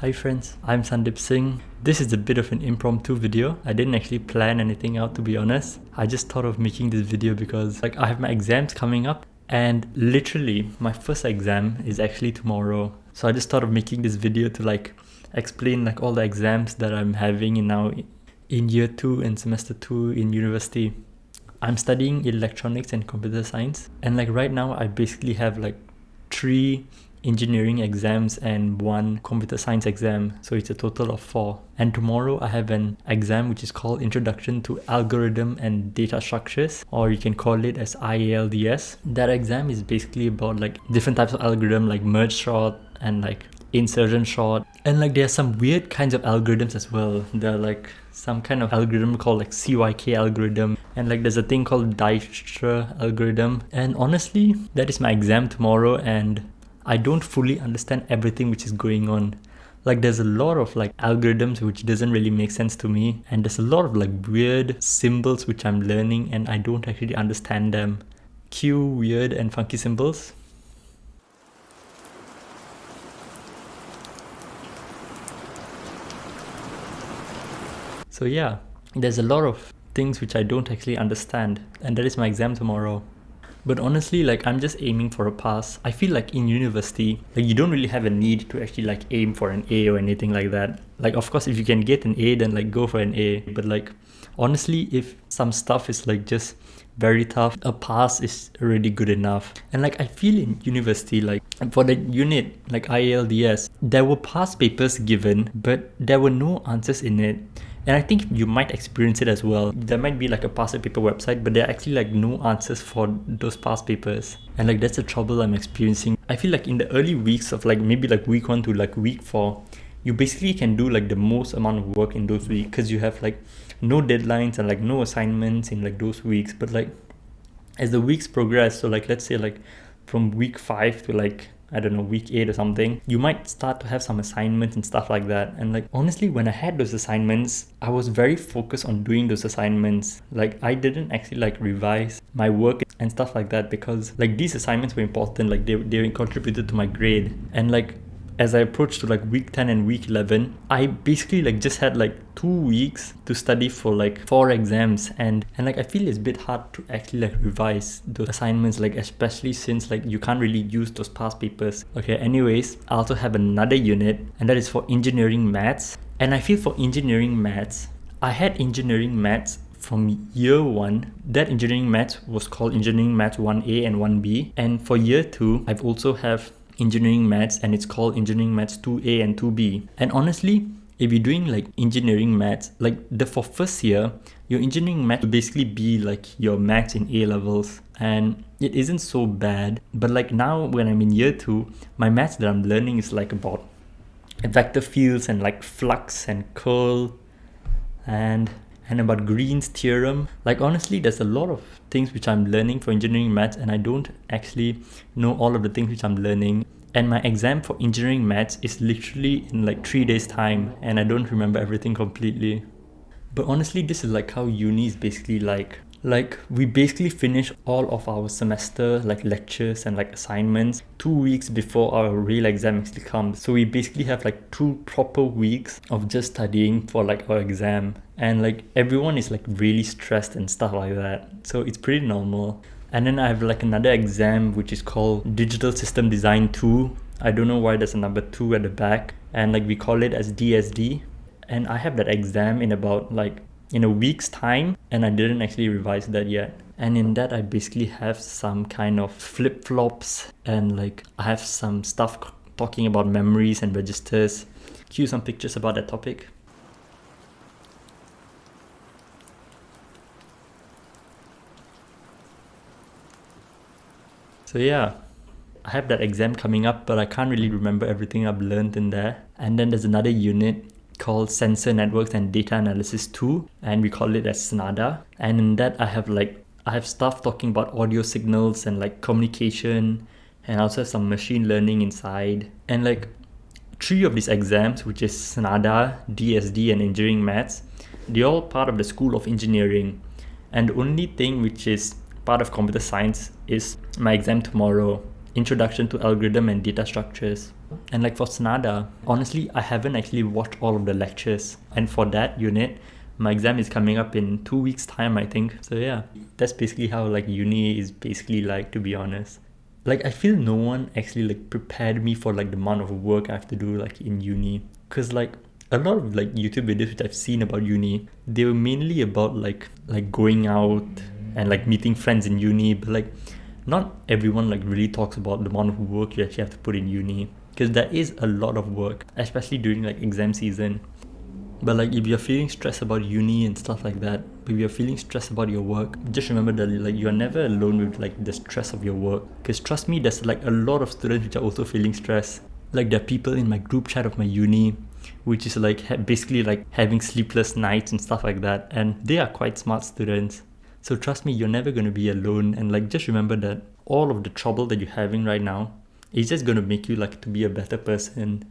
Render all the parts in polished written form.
Hi friends, I'm Sandeep Singh. This is a bit of an impromptu video. I didn't actually plan anything out, to be honest. I just thought of making this video because I have my exams coming up and literally my first exam is actually tomorrow. So I just thought of making this video to explain all the exams that I'm having in year 2 and semester 2 in university. I'm studying electronics and computer science, and right now I basically have 3 engineering exams and 1 computer science exam, so it's a total of 4. And tomorrow I have an exam which is called Introduction to Algorithm and Data Structures, or you can call it as IALDS. That exam is basically about different types of algorithm, like merge sort and insertion sort, and there are some weird kinds of algorithms as well. There are some kind of algorithm called CYK algorithm, and there's a thing called Dijkstra algorithm. And honestly, that is my exam tomorrow, and I don't fully understand everything which is going on. There's a lot of algorithms which doesn't really make sense to me, and there's a lot of weird symbols which I'm learning and I don't actually understand them. Cue weird and funky symbols. So yeah, there's a lot of things which I don't actually understand, and that is my exam tomorrow. But honestly, I'm just aiming for a pass. I feel in university, you don't really have a need to actually aim for an A or anything like that. Of course, if you can get an A, then go for an A. But honestly, if some stuff is just very tough, a pass is already good enough. And I feel in university, for the unit IALDS, there were past papers given, but there were no answers in it. And I think you might experience it as well. There might be a past paper website, but there are actually no answers for those past papers. And that's the trouble I'm experiencing. I feel in the early weeks of maybe week 1 to week 4, you basically can do the most amount of work in those weeks because you have no deadlines and no assignments in those weeks. But as the weeks progress, so let's say from week 5 to I don't know, week 8 or something, you might start to have some assignments and stuff like that. And honestly, when I had those assignments, I was very focused on doing those assignments. I didn't actually revise my work and stuff like that because these assignments were important. They contributed to my grade. And as I approached to week 10 and week 11, I basically just had 2 weeks to study for 4 exams, and I feel it's a bit hard to actually revise those assignments, especially since you can't really use those past papers. Okay, anyways, I also have another unit, and that is for engineering maths. And I feel for engineering maths, I had engineering maths from year 1. That engineering maths was called engineering maths 1A and 1B, and for year 2, I've also have engineering maths, and it's called engineering maths 2A and 2B. And honestly, if you're doing engineering maths, for first year, your engineering maths will basically be your maths in A levels, and it isn't so bad. But now when I'm in year 2, my maths that I'm learning is about vector fields and flux and curl and about Green's theorem. Honestly, there's a lot of things which I'm learning for engineering maths, and I don't actually know all of the things which I'm learning. And my exam for engineering maths is literally in 3 days time, and I don't remember everything completely. But honestly, this is how uni is basically we basically finish all of our semester lectures and assignments 2 weeks before our real exam actually comes. So we basically have 2 proper weeks of just studying for our exam, and everyone is really stressed and stuff like that. So it's pretty normal. And then I have another exam which is called Digital System Design 2. I don't know why there's a number 2 at the back, and we call it as DSD. And I have that exam in about in a week's time, and I didn't actually revise that yet. And in that, I basically have some kind of flip-flops, and I have some stuff talking about memories and registers. Cue some pictures about that topic. So yeah, I have that exam coming up, but I can't really remember everything I've learned in there. And then there's another unit called Sensor Networks and Data Analysis 2, and we call it as SNADA. And in that, I have stuff talking about audio signals and communication, and I also have some machine learning inside. And 3 of these exams, which is SNADA, DSD, and engineering maths, they're all part of the School of Engineering. And the only thing which is part of computer science is my exam tomorrow. Introduction to Algorithm and Data Structures. And like for Sonada, honestly, I haven't actually watched all of the lectures. And for that unit, my exam is coming up in 2 weeks time, I think. So yeah, that's basically how like uni is basically like, to be honest. Like I feel no one actually like prepared me for like the amount of work I have to do like in uni. Cause like a lot of like YouTube videos which I've seen about uni, they were mainly about like going out and like meeting friends in uni, but like not everyone like really talks about the amount of work you actually have to put in uni, because there is a lot of work, especially during like exam season. But like if you're feeling stressed about uni and stuff like that, if you're feeling stressed about your work, just remember that like you're never alone with like the stress of your work. Because trust me, there's like a lot of students which are also feeling stressed. Like there are people in my group chat of my uni which is like basically like having sleepless nights and stuff like that, and they are quite smart students. So trust me, you're never going to be alone. And like just remember that all of the trouble that you're having right now is just going to make you like to be a better person,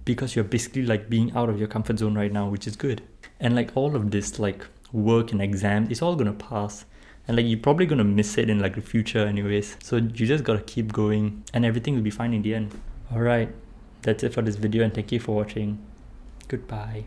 because you're basically like being out of your comfort zone right now, which is good. And like all of this like work and exams, it's all going to pass, and like you're probably going to miss it in like the future anyways. So you just got to keep going and everything will be fine in the end. All right, that's it for this video, and thank you for watching. Goodbye.